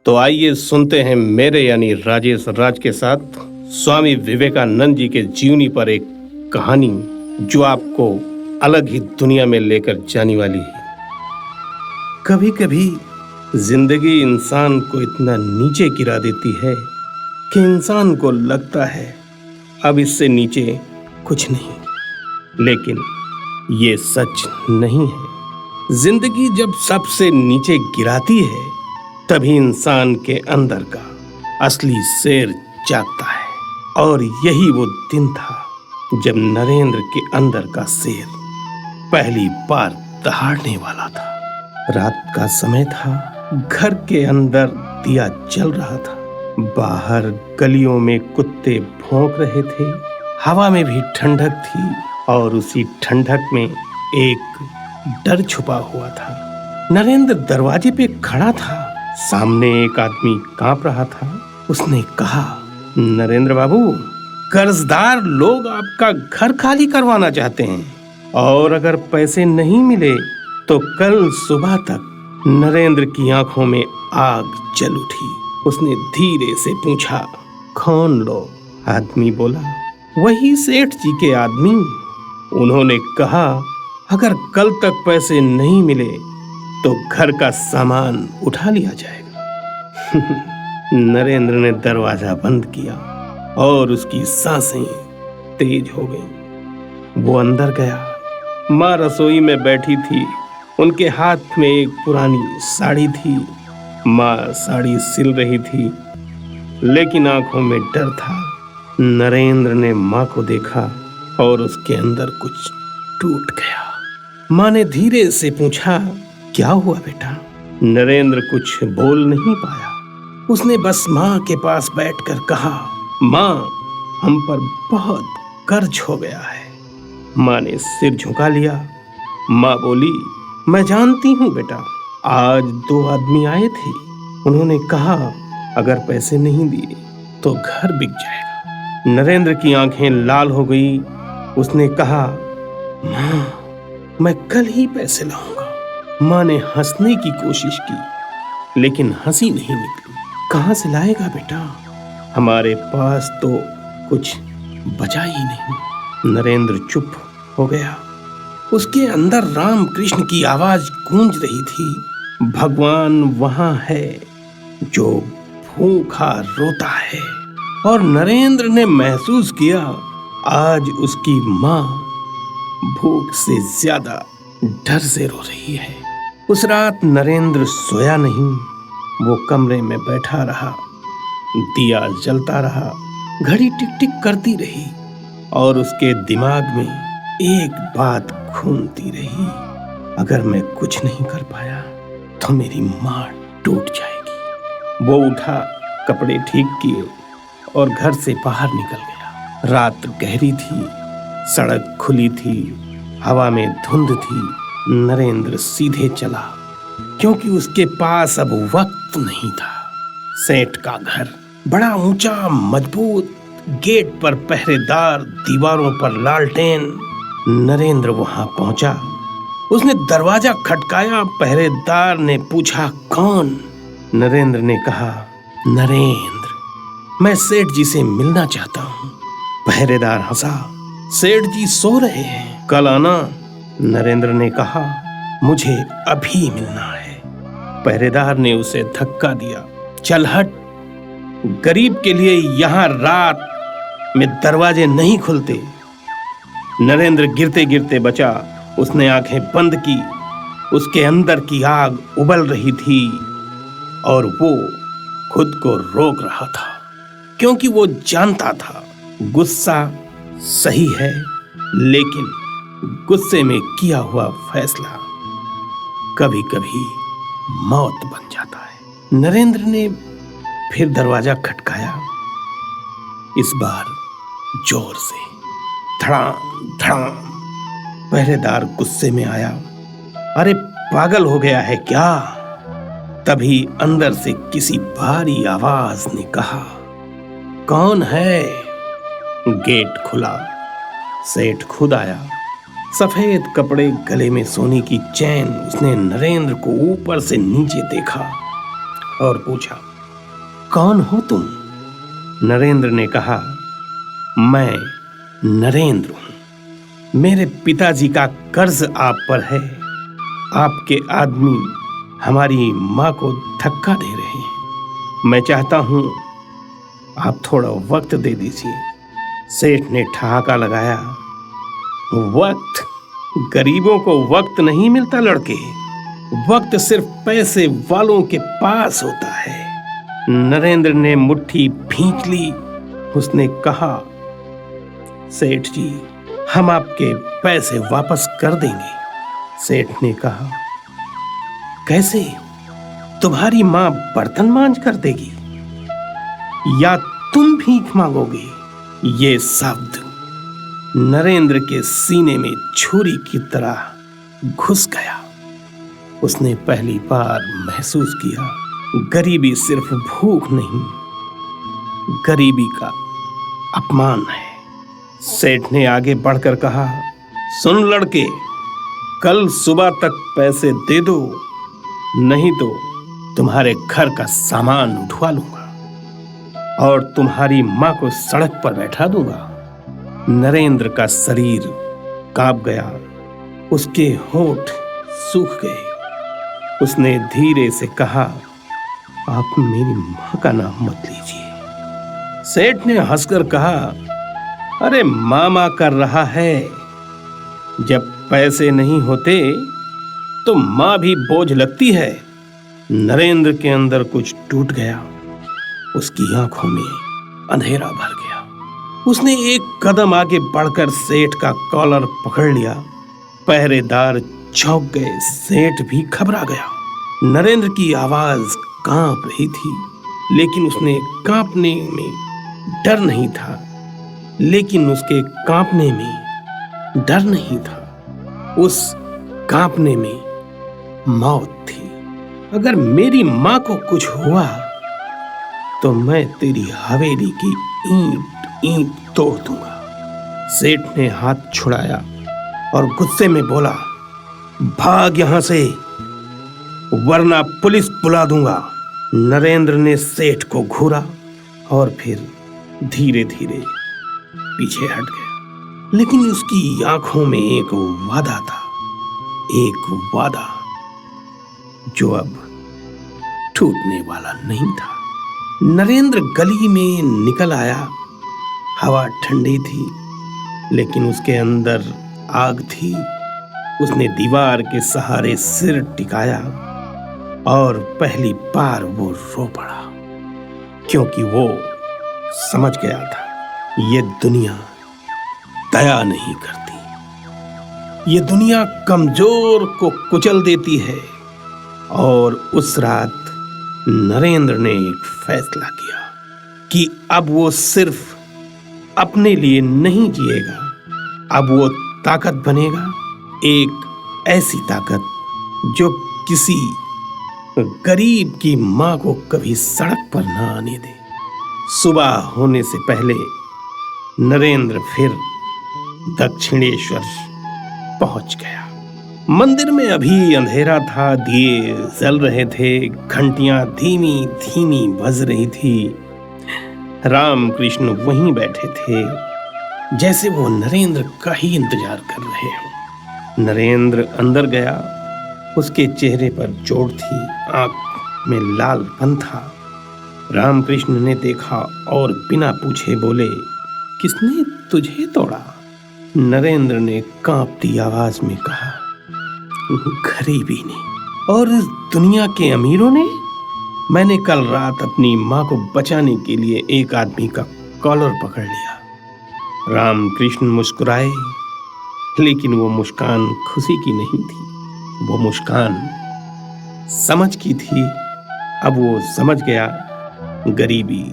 तो आइए सुनते हैं मेरे यानी राजेश राज के साथ स्वामी विवेकानंद जी के जीवनी पर एक कहानी जो आपको अलग ही दुनिया में लेकर जाने वाली है। कभी कभी जिंदगी इंसान को इतना नीचे गिरा देती है कि इंसान को लगता है अब इससे नीचे कुछ नहीं, लेकिन ये सच नहीं है। जिंदगी जब सबसे नीचे गिराती है तभी इंसान के अंदर का असली शेर जागता है। और यही वो दिन था जब नरेंद्र के अंदर का शेर पहली बार दहाड़ने वाला था। रात का समय था, घर के अंदर दिया जल रहा था, बाहर गलियों में कुत्ते भौंक रहे थे, हवा में भी ठंडक थी और उसी ठंडक में एक डर छुपा हुआ था। नरेंद्र दरवाजे पे खड़ा था, सामने एक आदमी कांप रहा था। उसने कहा, नरेंद्र बाबू, कर्जदार लोग आपका घर खाली करवाना चाहते हैं और अगर पैसे नहीं मिले तो कल सुबह तक। नरेंद्र की आंखों में आग जल उठी। उसने धीरे से पूछा, कौन लोग? आदमी बोला, वही सेठ जी के आदमी। उन्होंने कहा, अगर कल तक पैसे नहीं मिले तो घर का सामान उठा लिया जाएगा। नरेंद्र ने दरवाजा बंद किया और उसकी सांसें तेज हो गईं। वो अंदर गया। माँ रसोई में बैठी थी, उनके हाथ में एक पुरानी साड़ी थी। माँ साड़ी सिल रही थी, लेकिन आंखों में डर था। नरेंद्र ने माँ को देखा और उसके अंदर कुछ टूट गया। माँ ने धीरे से पूछा, क्या हुआ बेटा? नरेंद्र कुछ बोल नहीं पाया। उसने बस माँ के पास बैठकर कहा, माँ, हम पर बहुत कर्ज हो गया है। माँ ने सिर झुका लिया। माँ बोली, मैं जानती हूँ बेटा, आज 2 आदमी आए थे। उन्होंने कहा अगर पैसे नहीं दिए तो घर बिक जाएगा। नरेंद्र की आंखें लाल हो गई। उसने कहा, माँ, मैं कल ही पैसे लाऊंगा। माँ ने हंसने की कोशिश की, लेकिन हंसी नहीं निकली। कहाँ से लाएगा बेटा? हमारे पास तो कुछ बचा ही नहीं। नरेंद्र चुप हो गया। उसके अंदर राम कृष्ण की आवाज गूंज रही थी, भगवान वहां है जो भूखा रोता है। और नरेंद्र ने महसूस किया आज उसकी माँ भूख से ज्यादा डर से रो रही है। उस रात नरेंद्र सोया नहीं। वो कमरे में बैठा रहा, दिया जलता रहा, घड़ी टिक टिक करती रही और उसके दिमाग में एक बात घूमती रही, अगर मैं कुछ नहीं कर पाया तो मेरी माँ टूट जाएगी। वो उठा, कपड़े ठीक किए और घर से बाहर निकल गया। रात गहरी थी, सड़क खुली थी, हवा में धुंध थी। नरेंद्र सीधे चला क्योंकि उसके पास अब वक्त नहीं था। सेठ का घर बड़ा ऊंचा, मजबूत, गेट पर पहरेदार, दीवारों पर लालटेन। नरेंद्र वहां पहुंचा। उसने दरवाजा खटकाया। पहरेदार ने पूछा, कौन? नरेंद्र ने कहा, नरेंद्र, मैं सेठ जी से मिलना चाहता हूं। पहरेदार हंसा, सेठ जी सो रहे हैं, कल आना। नरेंद्र ने कहा, मुझे अभी मिलना है। पहरेदार ने उसे धक्का दिया, चल हट, गरीब के लिए यहां रात में दरवाजे नहीं खुलते। नरेंद्र गिरते गिरते बचा। उसने आंखें बंद की। उसके अंदर की आग उबल रही थी और वो खुद को रोक रहा था, क्योंकि वो जानता था गुस्सा सही है, लेकिन गुस्से में किया हुआ फैसला कभी कभी मौत बन जाता है। नरेंद्र ने फिर दरवाजा खटकाया, इस बार जोर से, धड़ाम धड़ाम। पहरेदार गुस्से में आया, अरे पागल हो गया है क्या? तभी अंदर से किसी भारी आवाज ने कहा, कौन है? गेट खुला। सेठ खुद आया। सफेद कपड़े, गले में सोने की चैन। उसने नरेंद्र को ऊपर से नीचे देखा और पूछा, कौन हो तुम? नरेंद्र ने कहा, मैं नरेंद्र हूं। मेरे पिताजी का कर्ज आप पर है। आपके आदमी हमारी माँ को धक्का दे रहे हैं। मैं चाहता हूं आप थोड़ा वक्त दे दीजिए। सेठ ने ठहाका लगाया, वक्त? गरीबों को वक्त नहीं मिलता लड़के। वक्त सिर्फ पैसे वालों के पास होता है। नरेंद्र ने मुट्ठी भींच ली। उसने कहा, सेठ जी, हम आपके पैसे वापस कर देंगे। सेठ ने कहा, कैसे? तुम्हारी मां बर्तन मांज कर देगी या तुम भीख मांगोगे? ये शब्द नरेंद्र के सीने में छुरी की तरह घुस गया। उसने पहली बार महसूस किया, गरीबी सिर्फ भूख नहीं, गरीबी का अपमान है। सेठ ने आगे बढ़कर कहा, सुन लड़के, कल सुबह तक पैसे दे दो, नहीं तो तुम्हारे घर का सामान उठवा लूंगा और तुम्हारी मां को सड़क पर बैठा दूंगा। नरेंद्र का शरीर कांप गया, उसके होंठ सूख गए। उसने धीरे से कहा, आप मेरी मां का नाम मत लीजिए। सेठ ने हंसकर कहा, अरे मामा कर रहा है। जब पैसे नहीं होते तो मां भी बोझ लगती है। नरेंद्र के अंदर कुछ टूट गया। उसकी आंखों में अंधेरा भर गया। उसने एक कदम आगे बढ़कर सेठ का कॉलर पकड़ लिया। पहरेदार चौंक गए, सेठ भी घबरा गया। नरेंद्र की आवाज कांप रही थी, लेकिन उसने कांपने में डर नहीं था। लेकिन उसके कांपने में डर नहीं था, उस कांपने में मौत थी। अगर मेरी मां को कुछ हुआ तो मैं तेरी हवेली की ईंट ईंट तोड़ दूंगा। सेठ ने हाथ छुड़ाया और गुस्से में बोला, भाग यहां से वरना पुलिस बुला दूंगा। नरेंद्र ने सेठ को घूरा और फिर धीरे धीरे पीछे हट गया। लेकिन उसकी आंखों में एक वादा था, एक वादा जो अब टूटने वाला नहीं था। नरेंद्र गली में निकल आया। हवा ठंडी थी, लेकिन उसके अंदर आग थी। उसने दीवार के सहारे सिर टिकाया और पहली बार वो रो पड़ा, क्योंकि वो समझ गया था, ये दुनिया दया नहीं करती। ये दुनिया कमजोर को कुचल देती है। और उस रात नरेंद्र ने एक फैसला किया कि अब वो सिर्फ अपने लिए नहीं जिएगा, अब वो ताकत बनेगा, एक ऐसी ताकत जो किसी गरीब की मां को कभी सड़क पर ना आने दे। सुबह होने से पहले नरेंद्र फिर दक्षिणेश्वर पहुंच गया। मंदिर में अभी अंधेरा था, दिए जल रहे थे, घंटियां धीमी धीमी बज रही थी। रामकृष्ण वहीं बैठे थे, जैसे वो नरेंद्र का ही इंतजार कर रहे हो। नरेंद्र अंदर गया। उसके चेहरे पर चोट थी, आंख में लालपन था। रामकृष्ण ने देखा और बिना पूछे बोले, किसने तुझे तोड़ा? नरेंद्र ने कांपती आवाज में कहा, गरीबी ने और इस दुनिया के अमीरों ने। मैंने कल रात अपनी मां को बचाने के लिए एक आदमी का कॉलर पकड़ लिया। रामकृष्ण मुस्कुराए, लेकिन वो मुस्कान खुशी की नहीं थी, वो मुस्कान समझ की थी। अब वो समझ गया गरीबी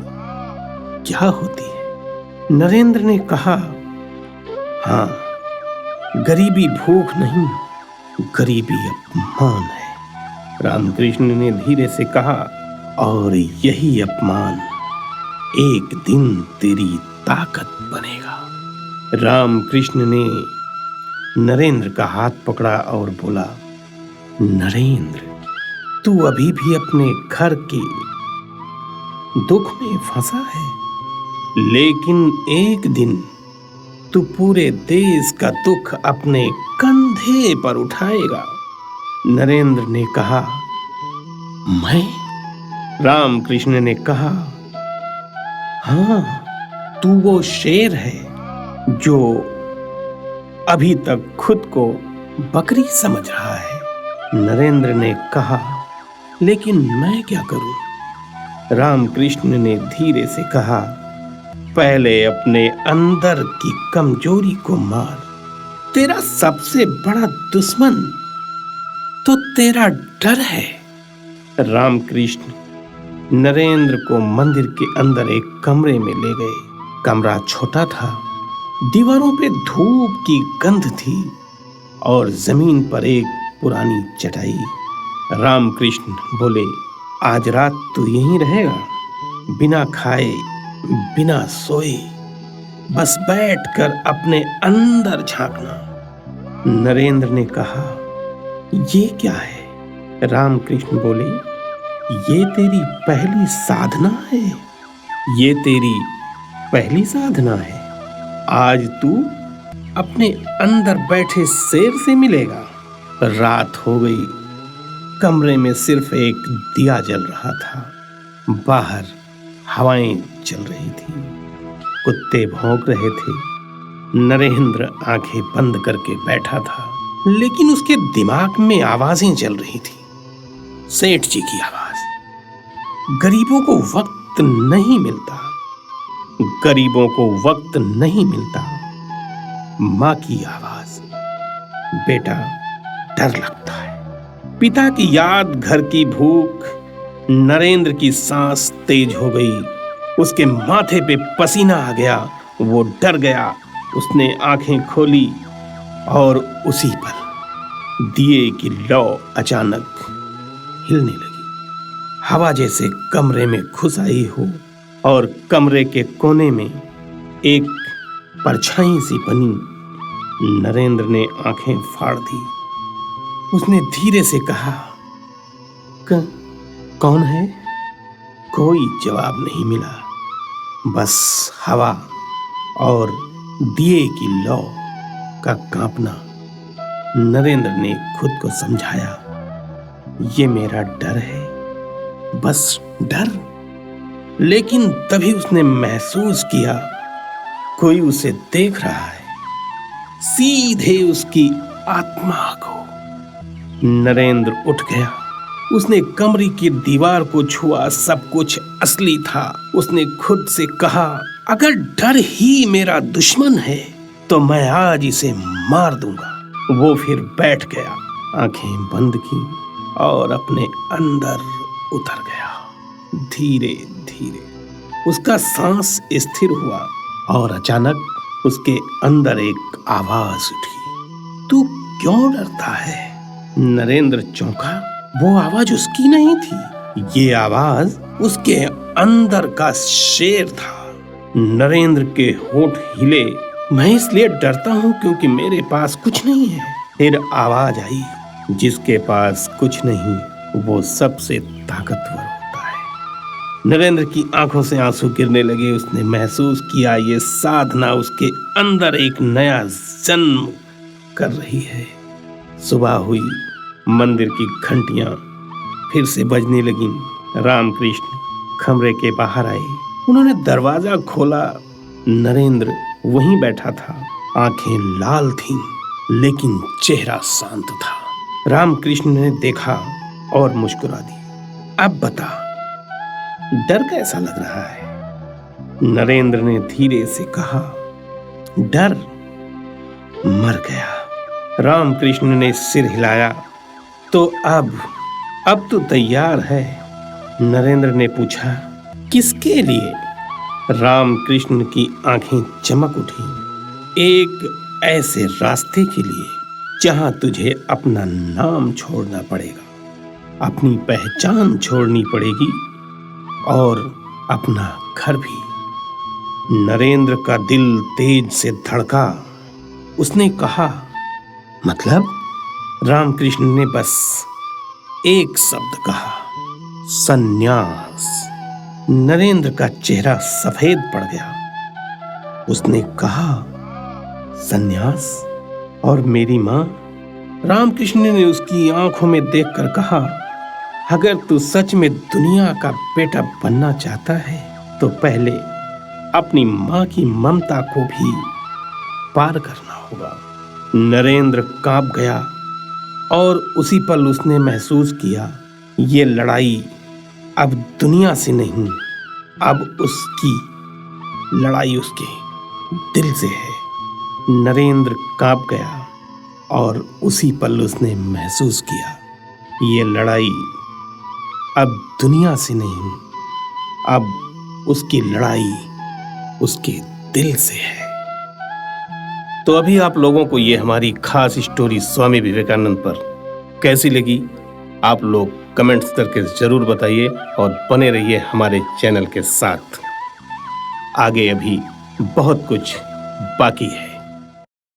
क्या होती है। नरेंद्र ने कहा, हाँ, गरीबी भूख नहीं, गरीबी अपमान है। रामकृष्ण ने धीरे से कहा, और यही अपमान एक दिन तेरी ताकत बनेगा। रामकृष्ण ने नरेंद्र का हाथ पकड़ा और बोला, नरेंद्र, तू अभी भी अपने घर के दुख में फंसा है, लेकिन एक दिन तू पूरे देश का दुख अपने कंधे पर उठाएगा। नरेंद्र ने कहा, मैं? रामकृष्ण ने कहा, हाँ, तू वो शेर है जो अभी तक खुद को बकरी समझ रहा है। नरेंद्र ने कहा, लेकिन मैं क्या करूं? रामकृष्ण ने धीरे से कहा, पहले अपने अंदर की कमजोरी को मार। तेरा सबसे बड़ा दुश्मन तो तेरा डर है। रामकृष्ण नरेंद्र को मंदिर के अंदर एक कमरे में ले गए। कमरा छोटा था, दीवारों पे धूप की गंध थी और जमीन पर एक पुरानी चटाई। रामकृष्ण बोले, आज रात तू यहीं रहेगा, बिना खाए बिना सोए, बस बैठकर अपने अंदर झांकना। नरेंद्र ने कहा, ये क्या है? रामकृष्ण बोले, ये तेरी पहली साधना है, ये तेरी पहली साधना है। आज तू अपने अंदर बैठे शेर से मिलेगा। रात हो गई, कमरे में सिर्फ एक दिया जल रहा था। बाहर हवाएं चल रही थी, कुत्ते भौंक रहे थे। नरेंद्र आंखें बंद करके बैठा था, लेकिन उसके दिमाग में आवाजें चल रही थी। सेठ जी की आवाज, गरीबों को वक्त नहीं मिलता, गरीबों को वक्त नहीं मिलता। माँ की आवाज, बेटा डर लगता है। पिता की याद, घर की भूख। नरेंद्र की सांस तेज हो गई, उसके माथे पे पसीना आ गया, वो डर गया। उसने आंखें खोली और उसी पर दिए की लौ अचानक हिलने लगी। हवा जैसे कमरे में घुस आई हो और कमरे के कोने में एक परछाई सी बनी। नरेंद्र ने आंखें फाड़ दी। उसने धीरे से कहा, कौन है? कोई जवाब नहीं मिला, बस हवा और दिए की लौ का कांपना। नरेंद्र ने खुद को समझाया, ये मेरा डर है, बस डर। लेकिन तभी उसने महसूस किया कोई उसे देख रहा है, सीधे उसकी आत्मा को। नरेंद्र उठ गया, उसने कमरे की दीवार को छुआ। सब कुछ असली था। उसने खुद से कहा, अगर डर ही मेरा दुश्मन है तो मैं आज इसे मार दूंगा। वो फिर बैठ गया, आंखें बंद की और अपने अंदर उतर गया। धीरे धीरे उसका सांस स्थिर हुआ और अचानक उसके अंदर एक आवाज उठी, तू क्यों डरता है? नरेंद्र चौंका। वो आवाज उसकी नहीं थी, ये आवाज उसके अंदर का शेर था। नरेंद्र के होंठ हिले, मैं इसलिए डरता हूं क्योंकि मेरे पास कुछ नहीं है। फिर आवाज आई, जिसके पास कुछ नहीं वो सबसे ताकतवर होता है। नरेंद्र की आंखों से आंसू गिरने लगे। उसने महसूस किया ये साधना उसके अंदर एक नया जन्म कर रही है। सुबह हुई, मंदिर की घंटियां फिर से बजने लगीं। रामकृष्ण कमरे के बाहर आए। उन्होंने दरवाजा खोला। नरेंद्र वहीं बैठा था, आंखें लाल थीं, लेकिन चेहरा शांत था। रामकृष्ण ने देखा और मुस्कुरा दी। अब बता, डर कैसा लग रहा है? नरेंद्र ने धीरे से कहा, डर मर गया। रामकृष्ण ने सिर हिलाया। तो अब तो तैयार है? नरेंद्र ने पूछा। किसके लिए? रामकृष्ण की आंखें चमक उठी। एक ऐसे रास्ते के लिए जहां तुझे अपना नाम छोड़ना पड़ेगा, अपनी पहचान छोड़नी पड़ेगी और अपना घर भी। नरेंद्र का दिल तेज से धड़का। उसने कहा, मतलब? रामकृष्ण ने बस एक शब्द कहा, संन्यास। नरेंद्र का चेहरा सफेद पड़ गया। उसने कहा, सन्यास और मेरी मां? रामकृष्ण ने उसकी आंखों में देखकर कहा, अगर तू सच में दुनिया का बेटा बनना चाहता है तो पहले अपनी मां की ममता को भी पार करना होगा। नरेंद्र कांप गया और उसी पल उसने महसूस किया, ये लड़ाई अब दुनिया से नहीं, अब उसकी लड़ाई उसके दिल से है। नरेंद्र कांप गया और उसी पल उसने महसूस किया, ये लड़ाई अब दुनिया से नहीं, अब उसकी लड़ाई उसके दिल से है। तो अभी आप लोगों को ये हमारी खास स्टोरी स्वामी विवेकानंद पर कैसी लगी, आप लोग कमेंट्स करके जरूर बताइए और बने रहिए हमारे चैनल के साथ। आगे अभी बहुत कुछ बाकी है।